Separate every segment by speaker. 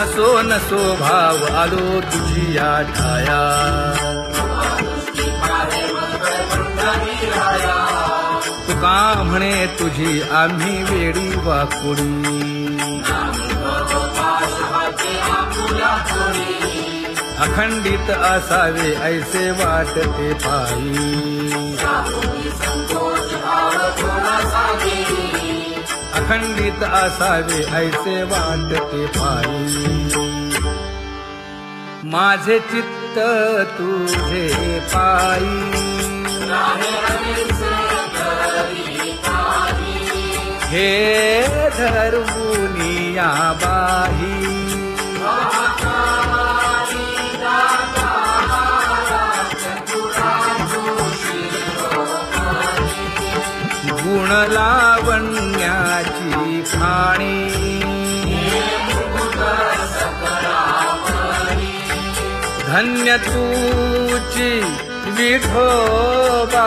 Speaker 1: असो नसो भाव आलो तुझी या ठाया तुका म्हणे तुझी आम्ही वेडी वाकुडी अखंडित असावे ऐसे वाटते पायी अखंडित असावे ऐसे वाटते पायी माझे चित्त तुझे पायी हे धर्मुनिया बाही गुण लावण्याची खाणी धन्य तूची विठोबा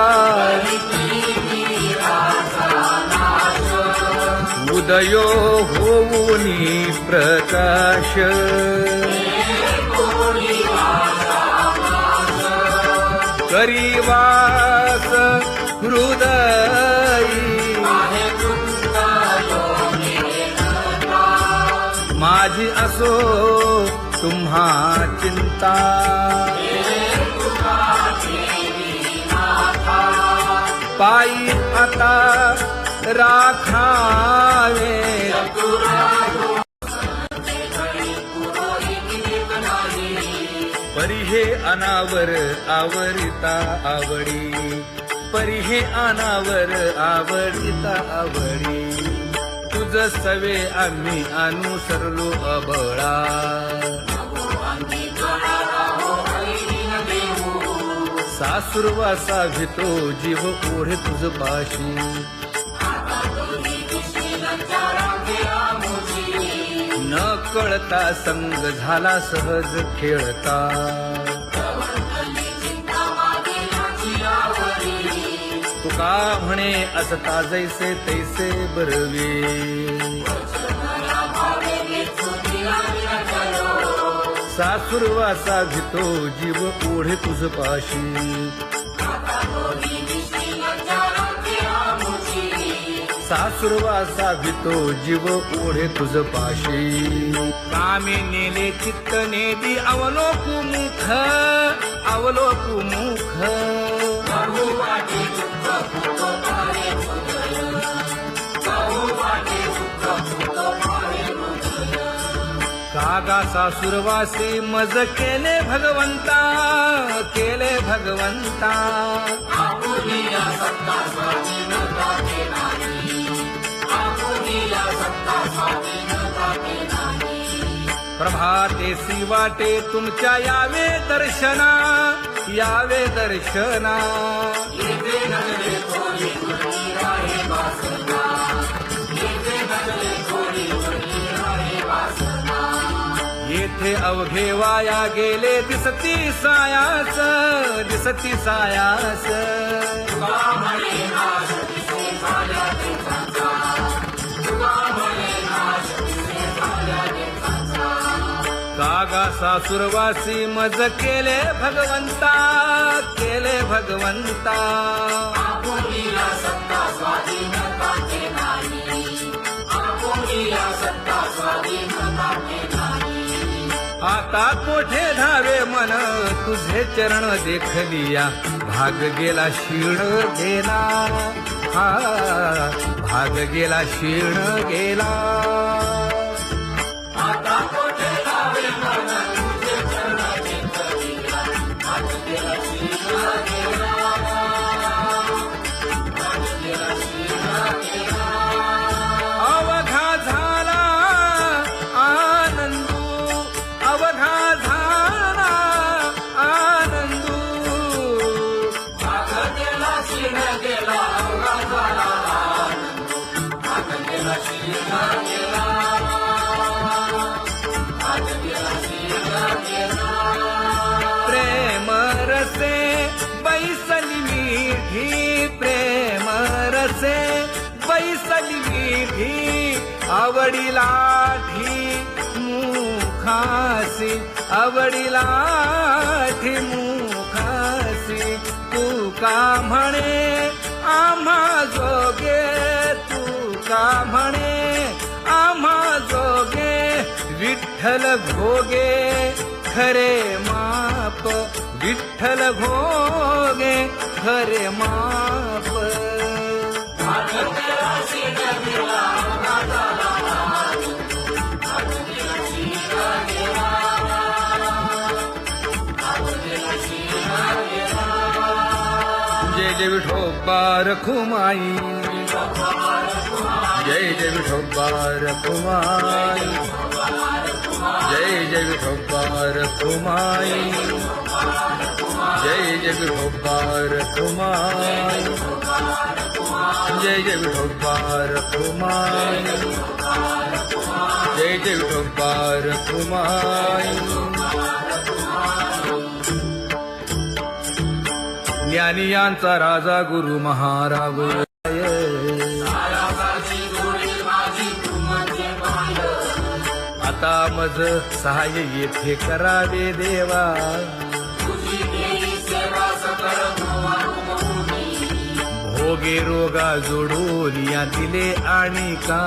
Speaker 1: उदयो होऊनी प्रकाश करीवास हृदयी माझी असो तुम्हा चिंता पायी आता राखावे परी हे अनावर आवरिता आवडी परी हे अनावर आवडिता आवडी तुझ सवे आम्ही अनुसरलो अबळा सासुरवासा भितो जीव ओढे तुझ पाशी न कळता संग झाला सहज खेळता तुका म्हणे असता जैसे तैसे बरवे सासुरवासा भितो जीव ओढे तुझ पाशी सासुरवासा भितो जीव ओढे तुझ पाशी कामे नेले चित्त नेली अवलोकु मुख अवलोकु मुख कागा सासुरवासे मज केले भगवंता केले भगवंता प्रभाते वाटे तुमच्या यावे दर्शना यावे दर्शना येथे अवघे वाया गेले दिसती सायास दिसती सायास कागा सासुरवासी मज केले भगवंता केले भगवंता आता कोठे धावे मन तुझे चरण देखलिया भाग गेला क्षीण गेला हा भाग गेला क्षीण गेला आता कोठे धावे मन तुझे चरण देखलिया भाग गेला क्षीण गेला भाग गेला क्षीण गेला अवघा झाला अवघा झाला आनंदू भाग गेला क्षीण गेला अवघा झाला आनंदू भाग गेला क्षीण गेला भाग गेला क्षीण गेला प्रेम रसे बैसली मीठी प्रेम रसे बैसली मीठी आवडी लाठी मुख मुखासी आवडीला मुखासी तू का म्हणे आम्हा जोगे तू का म्हणे आम्हा जोगे विठ्ठल भोगे खरे माप विठ्ठल भोगे खरे माप जय जय विठोबा रखुमाई जय जय विठोबा रखुमाई जय जय विठोबा रखुमाई जय जय विठोबा रखुमाई जय जय विठोबा रखुमाई जय जय विठोबा रखुमाई ज्ञानियांचा राजा गुरु महाराज आता मज सहाय्य येथे करावे देवा भोगे रोगा जोडून या दिले आणि का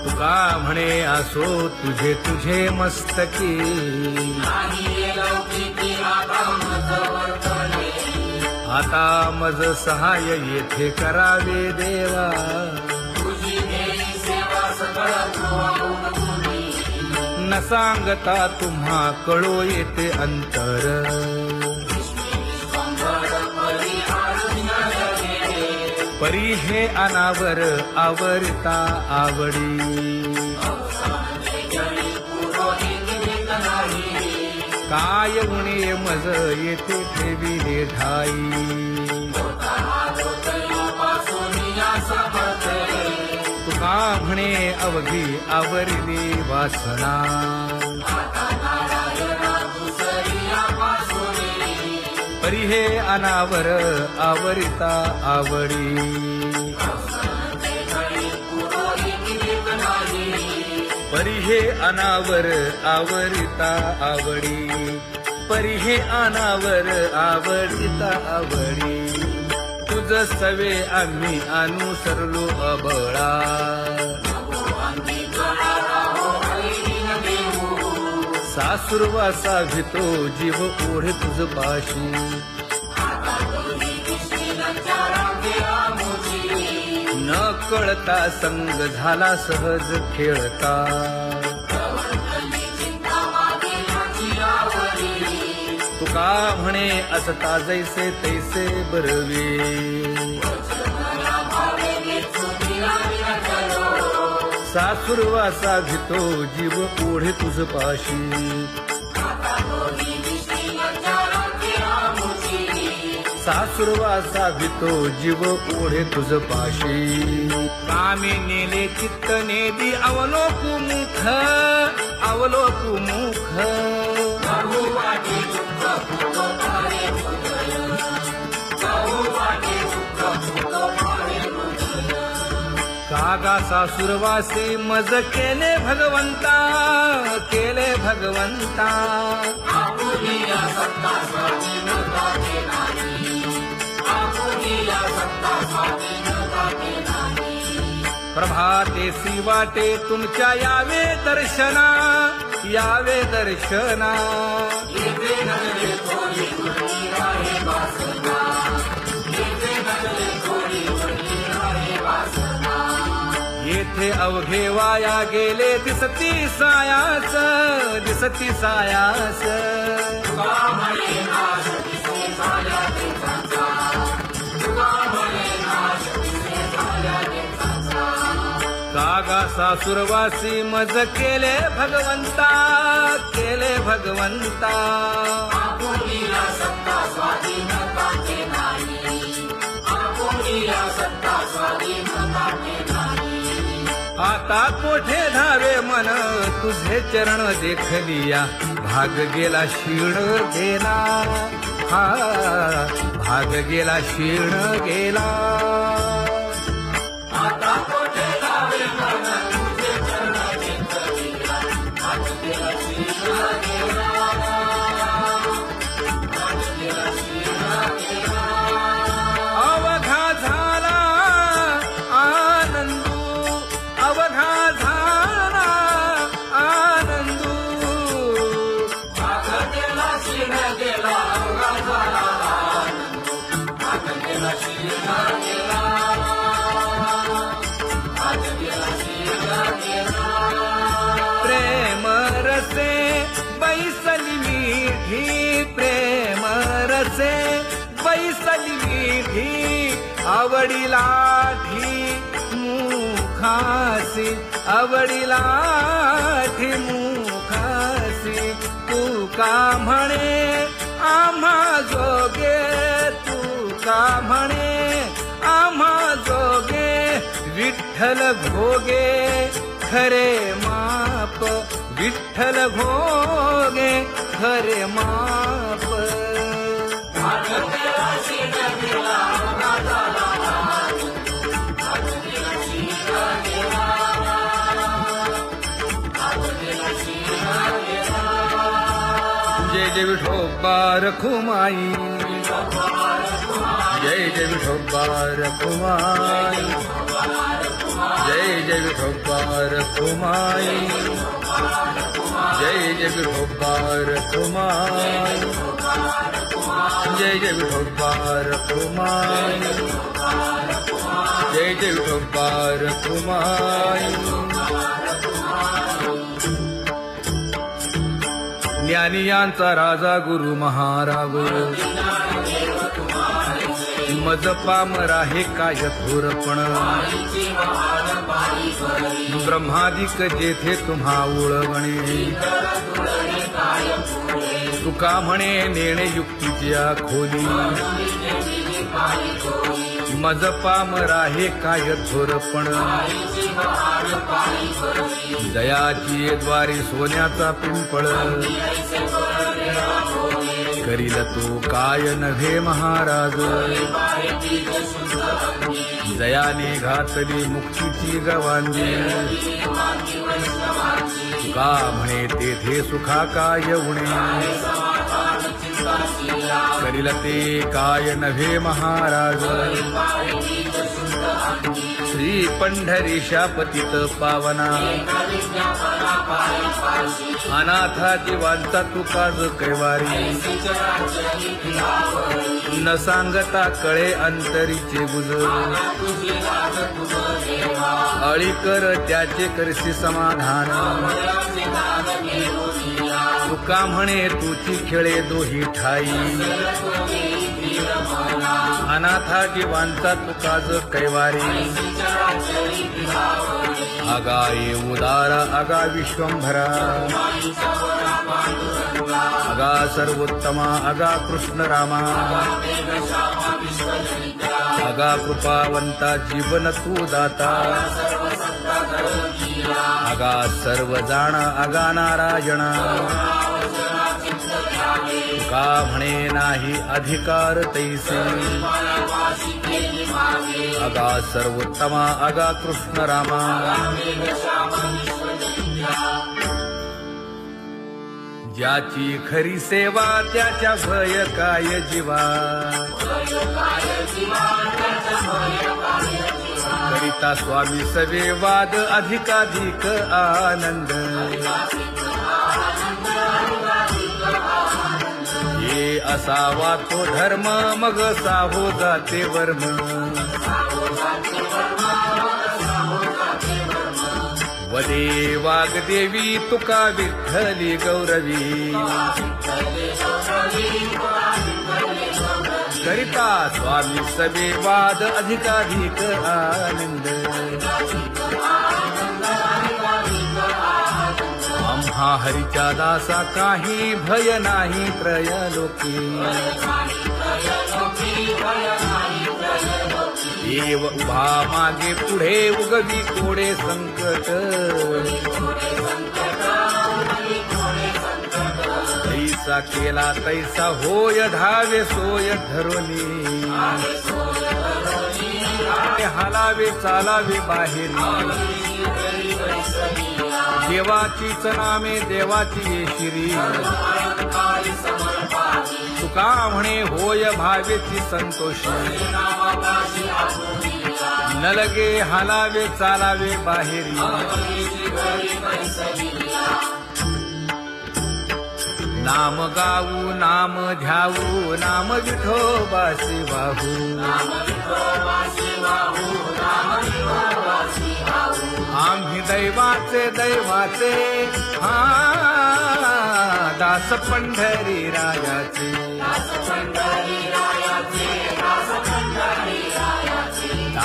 Speaker 1: तुका म्हणे असो तुझे तुझे मस्तकी आता मज सहाय्य येथे करावे देवा न सांगता तुम्हा कळो येते अंतर परी हे अनावर आवरता आवडी काय उणे मज येथे ठेविले ठाई तुका म्हणे अवघी आवरली वासना परी हे अनावर आवरिता आवडी परी हे अनावर आवरिता आवडी परी हे अनावर आवडिता आवडी तुझ सवे आम्ही अनुसरलो अबळा सासुरवासा भितो जीव ओढे तुझ पाशी न कळता संग झाला सहज खेळता तुका म्हणे असता जैसे तैसे बरवे सासुरवासा भितो जीव ओढे तुझ पाशी सासुरवासा भितो जीव ओढे तुझ पाशी कामे नेले चित्त नेदी अवलोकु मुख अवलोकु मुख कागा सासुरवासी मज केले भगवंता केले भगवंता प्रभाते सी वाटे तुमच्या यावे दर्शना यावे दर्शना येथे अवघे वाया गेले दिसती सायास दिसती सायास कागा सासुरवासी मज केले भगवंता केले भगवंता आता कोठे धावे मन तुझे चरण देखलिया भाग गेला क्षीण गेला हा भाग गेला क्षीण गेला आता कोठे धावे आवडिलाठी मुखासी, आवडिलाठी मुखासी, तू का म्हणे आम्हा जोगे, तू का म्हणे आम्हा जोगे, विठ्ठल भोगे खरे माप, विठ्ठल भोगे खरे माप. जय जय विठोबा रखुमाई, जय जय विठोबा रखुमाई, जय जय विठोबा रखुमाई, जय जय विठोबा रखुमाई, जय जय विठोबा रखुमाई, जय जय विठोबा रखुमाई. ज्ञानियांचा राजा गुरु महाराज, मज पामरा हे काय थोरपण, ब्रह्मादिक जेथे तुम्हा उळवणे, तुका म्हणे नेणे युक्तीच्या खोली, मज पामरा हे काय थोरपण, दयाची द्वारी सोन्याचा पिंपळ, करील तो काय नव्हे महाराज, दयाने घातली मुक्तीची गवांगी, तुका म्हणे तेथे सुखा काय उणे, करील ते काय नव्हे महाराज, श्री पंढरीशा पतित पावना, अनाथा जीवांचा तुकाज कैवारी, न सांगता कळे अंतरीचे गुज, अळी कर त्याचे करसी समाधान, तुका म्हणे तुची खेळे दोही ठाई, अनाथा जीवांचा तुकाज कैवारी, आगा ये उदार आगा विश्वंभरा, आगा सर्वोत्तमा आगा कृष्ण रामा, आगा कृपावंता जीवन तू दाता, आगा सर्व जाणा आगा नारायणा, तुका म्हणे नाही अधिकार तैसे, आगा सर्वोत्तमा आगा कृष्ण रामा, ज्याची खरी सेवा त्याच्या भय काय जीवा, करिता स्वामी सवे वाद अधिकाधिक आनंद, ये असावा तो धर्म मग साहो जाते वर्म, वदे वाग्देवी तुका विठ्ठली गौरवी, करिता स्वामी सवे वाद अधिकाधिक आनंद, आम्हा हरीच्या दासा काही भय नाही त्रयलोकी, देव उभा मागे पुढे उगवी कोडे संकट, तैसा केला तैसा होय धावे सोय धरोनी, हालावे चालावे बाहेरी, देवाचीच नामे देवाची शिरी, तुका म्हणे होय भावेची संतोषी, न लगे हालावे चालावे बाहेरी, नाम गाऊ नाम ध्याऊ नाम विठोबासी वाहू, आम्ही दैवाचे दैवाचे हा दास पंढरी रायाचे,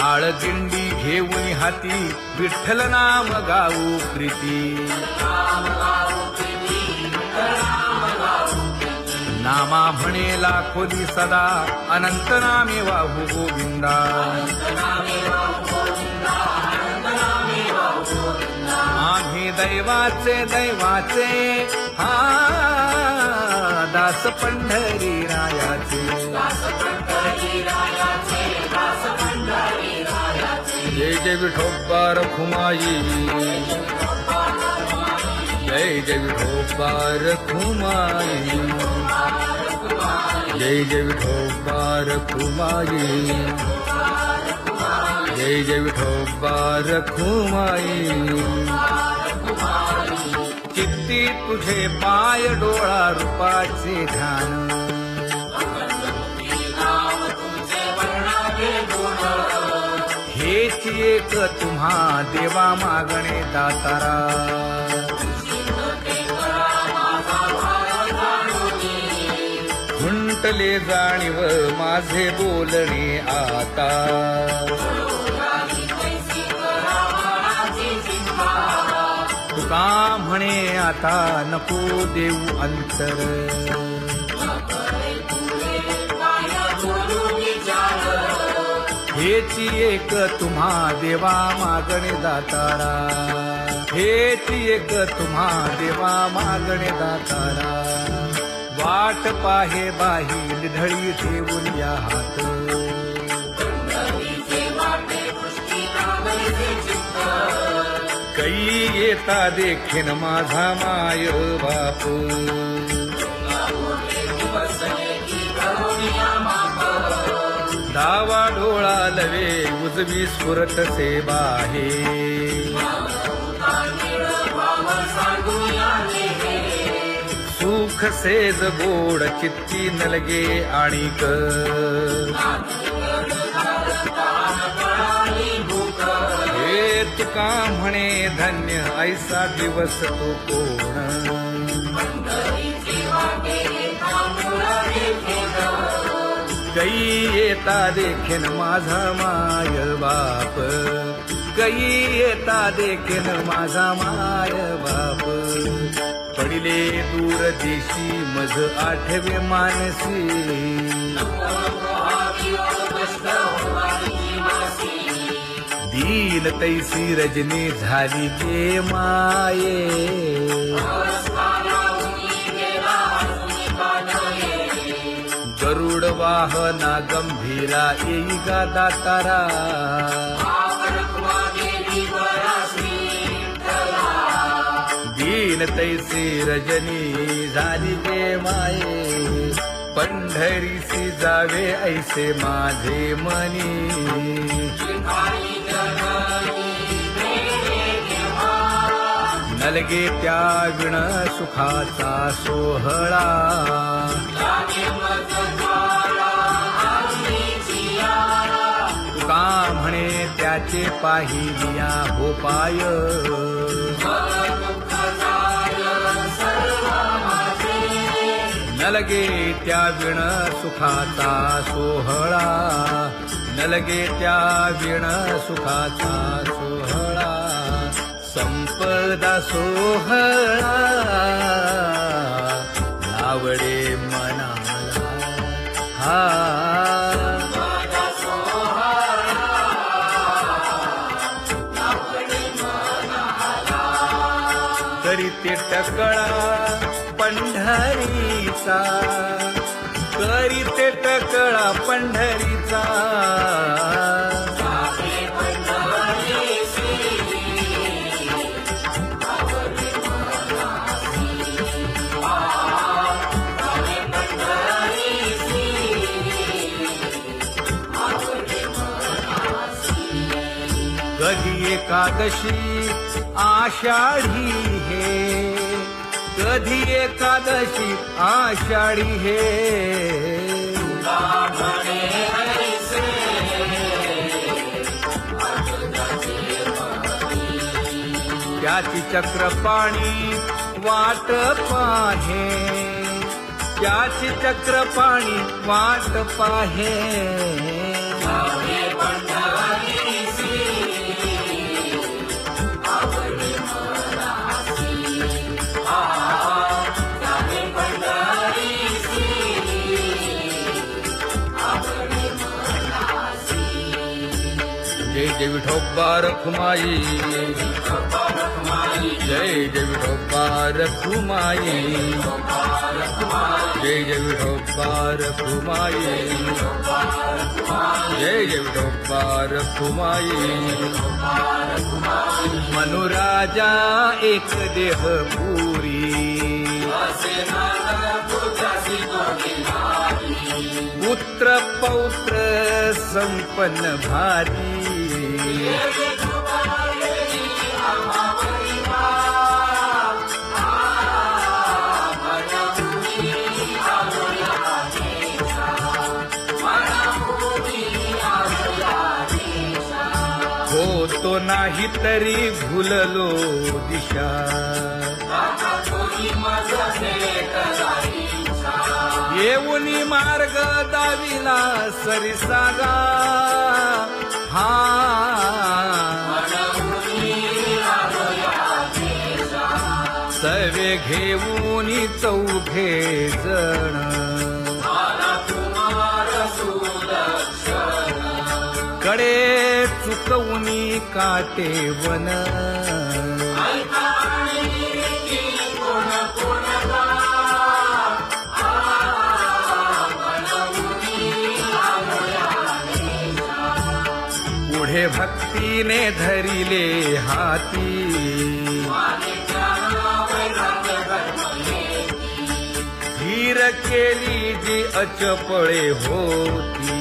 Speaker 1: आळदिंडी घेऊन हाती विठ्ठल नाम गाऊ प्रीती नामा म्हणेला खोली सदा अनंत नामे वाहू गोविंदा आम्ही दैवाचे दैवाचे हा दास पंढरी रायाचे जय जय विठोबा रखुमाई जय जय विठोबा रखुमाई जय जय विठोबा रखुमाई जय जय विठोबा रखुमाई चित्ती तुझे पाय डोळा रूपाचे ध्यान हेच एक तुम्हा देवा मागणे दातारा खुंटले जाणीव माझे बोलणे आता तुका म्हणे आता नको देऊ अंतर हेची एक तुम्हा देवा मागणे दातारा हेची एक तुम्हा देवा मागणे दातारा वाट पाहे बाही निढळी ठेवून या हात कै येता देखीन माझा माय बाप डावा डोळा लवे उजवी स्फुरत से बाहे सुख सेज गोड चित्ती नलगे आणिक हे तुका म्हणे धन्य ऐसा दिवस तो कोण कै येता देखीन माझा माय बाप कै येता देखीन माझा माय बाप पडिले दूर देशी मज आठवे मानसी दीन तैसी रजनी झाली गे माये गरुड वाहना गंभीरा येई गा दातारा दीन तैसी रजनी झाली गे माये पंढरीसी जावे ऐसे माझे मनी नलगे त्या विण सुखाचा सोहळा तुका म्हणे त्याचे पाहिलिया हो पाय नलगे त्या विण सुखाचा सोहळा नलगे त्या विण सुखाचा सोहळा संपदा सोहळा आवडे मनाला हा करीते टकळा पंढरीचा करीते टकळा पंढरीचा कधी एकादशी आषाढी हे कधी एकादशी आषाढी हे त्याची चक्रपाणी वाट पाहे त्याची चक्रपाणी वाट पाहे जय विठोबा रखुमाई, जय जय विठोबा रखुमाई, जय जय विठोबा रखुमाई, जय जय विठोबा रखुमाई. मनुराजा एक देह पुरी, पुत्र पौत्र संपन्न भारी. होतो नाही तरी भुललो दिशा, येऊनी मार्ग दाविला सरिसागा. हा सवे घेऊनी चौघे जण, कडे चुकवूनी काटे वन. पुढे भक्तीने धरिले हाती, धीर केली जी अचपळे होती.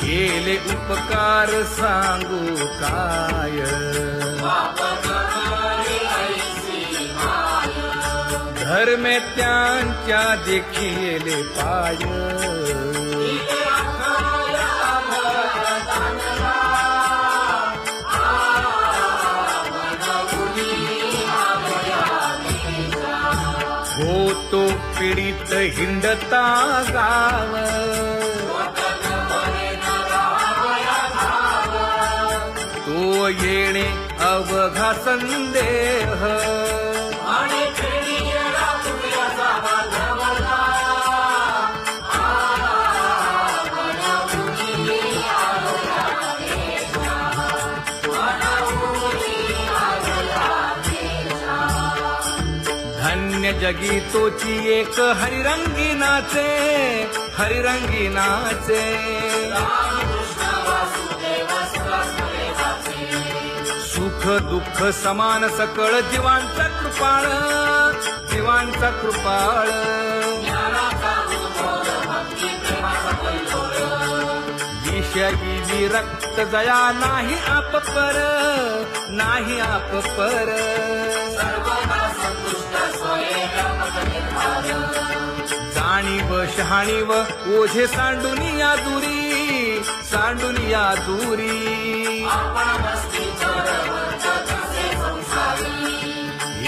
Speaker 1: केले उपकार सांगू काय, धर्मे त्यांच्या देखिले पाय. होतो पीडित हिंडता गाव, तो येणे अवघा संदेह. धन्य जगी तोची एक हरिरंगी नाचे, हरिरंगी नाचे. सुख दुःख समान सकळ जीवांचा कृपाळ, जीवांचा कृपाळ. विषयी विरक्त जया नाही आप पर, नाही आप पर. जाणीव शहाणीव ओझे सांडूनिया दुरी, सांडूनिया दुरी.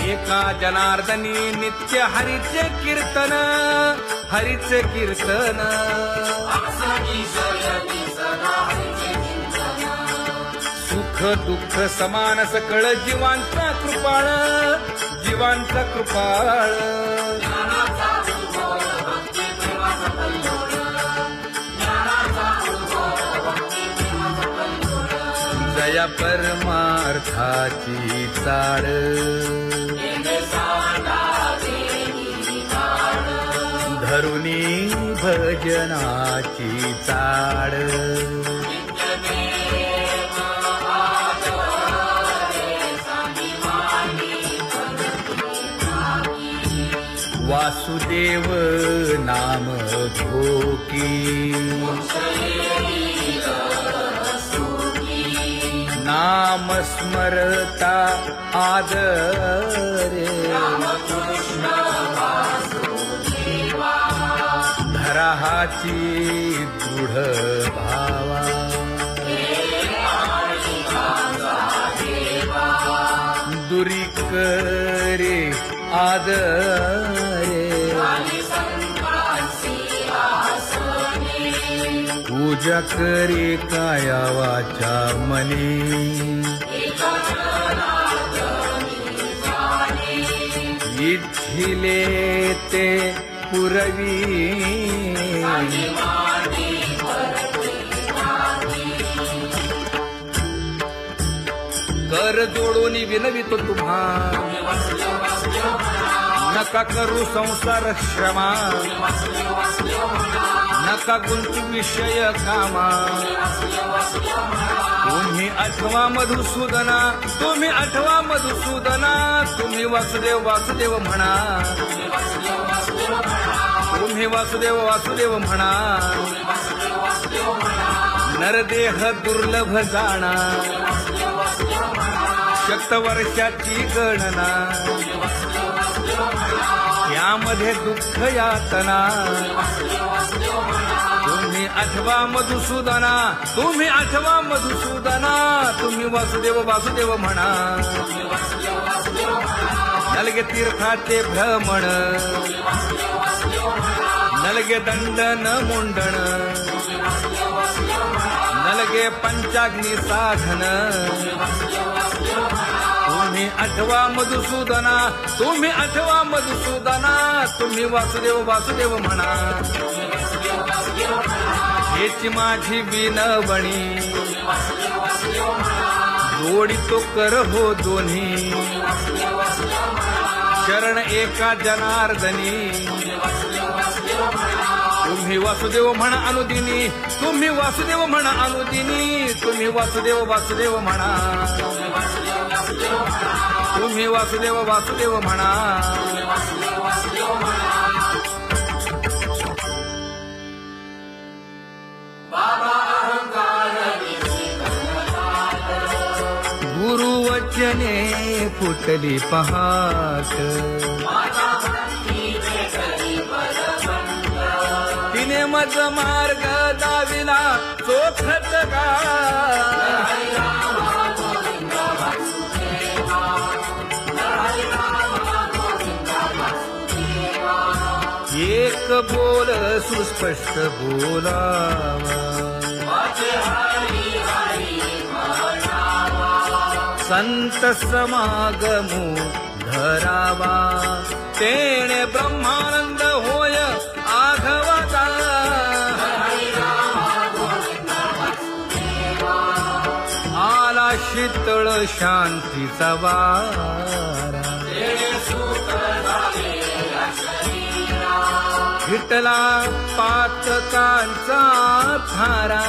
Speaker 1: एका जनार्दनी नित्य हरीचे कीर्तन, हरीचे कीर्तन. सुख दुःख समान सकळ जीवांचा कृपाळ, जीवांचा कृपाळ. जया परमार्थाची चाळ, धरुनी भजनाची चाळ. वासुदेव नाम घोकी, नाम स्मरता आदरे. धराहाची दृढ भावा, दुरी करे आदरे. पूजा करे काया वाचा मनी, इच्छिले ते पुरवी कर जोडून विनवितो तुम्हा नका करू संसार श्रमा नका गुंतू विषय कामा तुम्ही आठवा मधुसूदना तुम्ही आठवा मधुसूदना तुम्ही वासुदेव वासुदेव म्हणा तुम्ही वासुदेव वासुदेव म्हणा नरदेह दुर्लभ जाणा शतवर्षाची गणना यामध्ये दुःख यातना तुम्ही आठवा मधुसूदना तुम्ही आठवा मधुसूदना तुम्ही वासुदेव वासुदेव म्हणा नलगे तीर्थाचे भ्रमण नलगे दंडन मुंडण नलगे पंचाग्नी साधन तुम्ही आठवा मधुसूदना तुम्ही आठवा मधुसूदना तुम्ही वासुदेव वासुदेव म्हणा हेची माझी विनवणी जोडितो कर हो दोन्ही शरण एका जनार्दनी तुम्ही वासुदेव म्हणा अनुदिनी तुम्ही वासुदेव म्हणा अनुदिनी तुम्ही वासुदेव वासुदेव म्हणा तुम्ही वासुदेव वासुदेव म्हणा गुरुवचने फुटली पहाट तिने मज मार्ग दाविला चोखत का एक बोल सुस्पष्ट बोलावा संत समागमो धरावा तेणे ब्रह्मानंद होय आघवता आला शीतळ शांतीचा वारा विठला पातकांचा थारा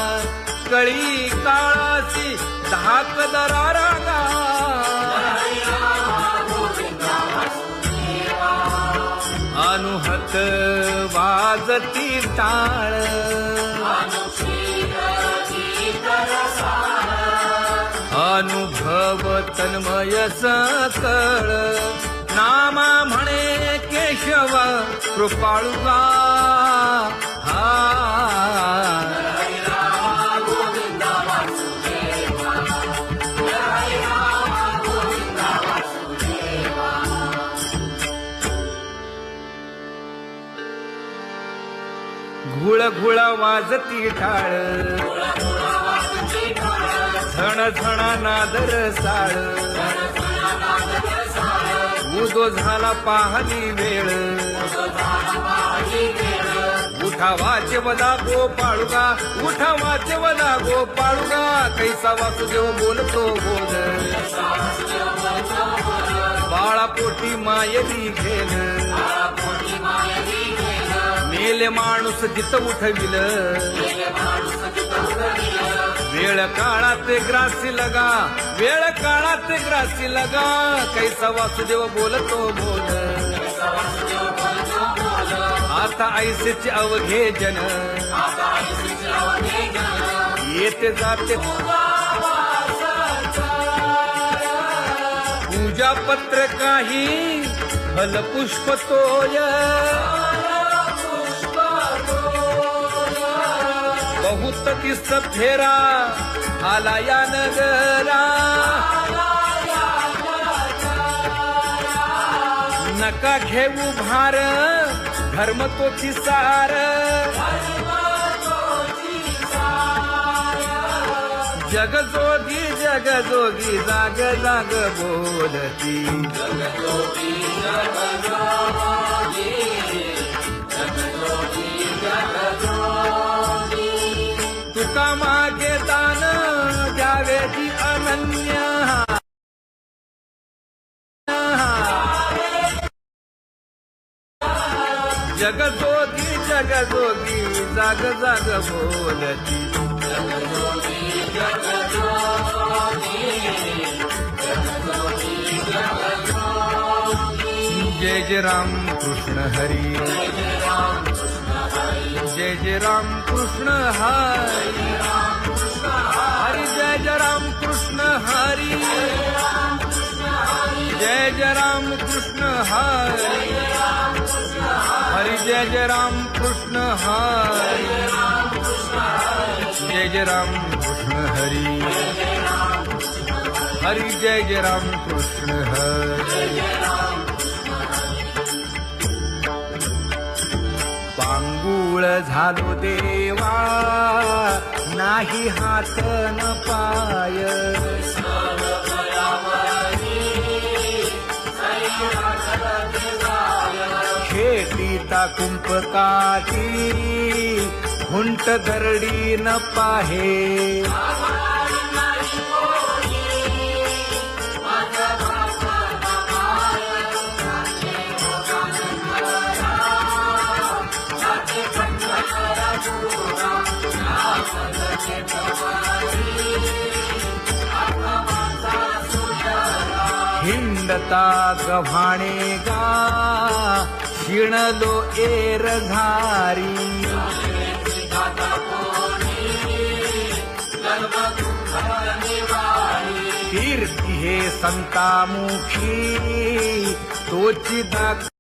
Speaker 1: कळी काळाची धाक दरारा अनुहत वाजती टाळ अनुभव तन्मय सकळ नामा म्हणे केशव कृपाळुगा घुळ घुळ वाजती टाळ झण झण नादर साळ उदो झाला पाहली वेळ उठा वाचे वदा गोपाळुगा उठा वाचे वदा गोपाळुगा कैसा वासुदेव बोलतो बोल बाळा पोटी मायली घेल मेले माणूस जित उठविल वेळ काळात ग्रासी लगा वेळ काळात ग्रासी लगा कैसा वासुदेव बोलतो बोल आता ऐसेचे अवघे जन येते जाते पूजा पत्र काही फल पुष्प तोय बहुत किस फेरा आला या नगरा नका घेऊ भार धर्म तोची सार जगजोगी जगजोगी जाग जाग बोलती जगजोगी जाग जाग बोलती जय जय राम कृष्ण हरी जय जय राम कृष्ण हरी हरी जय जय राम कृष्ण हरी जय जय राम कृष्ण हरी हरि जय जय राम कृष्ण हरि जय जय राम कृष्ण हरि हरि जय जय राम कृष्ण हरि पांगुळ झालो देवा नाही हात न पाय खेटीता कुंपकाठी हुंट दरडी न पाहे हिंडता गव्हाणे गा शिणलो एर घारी कीर्ती हे संतामुखी तोची दाख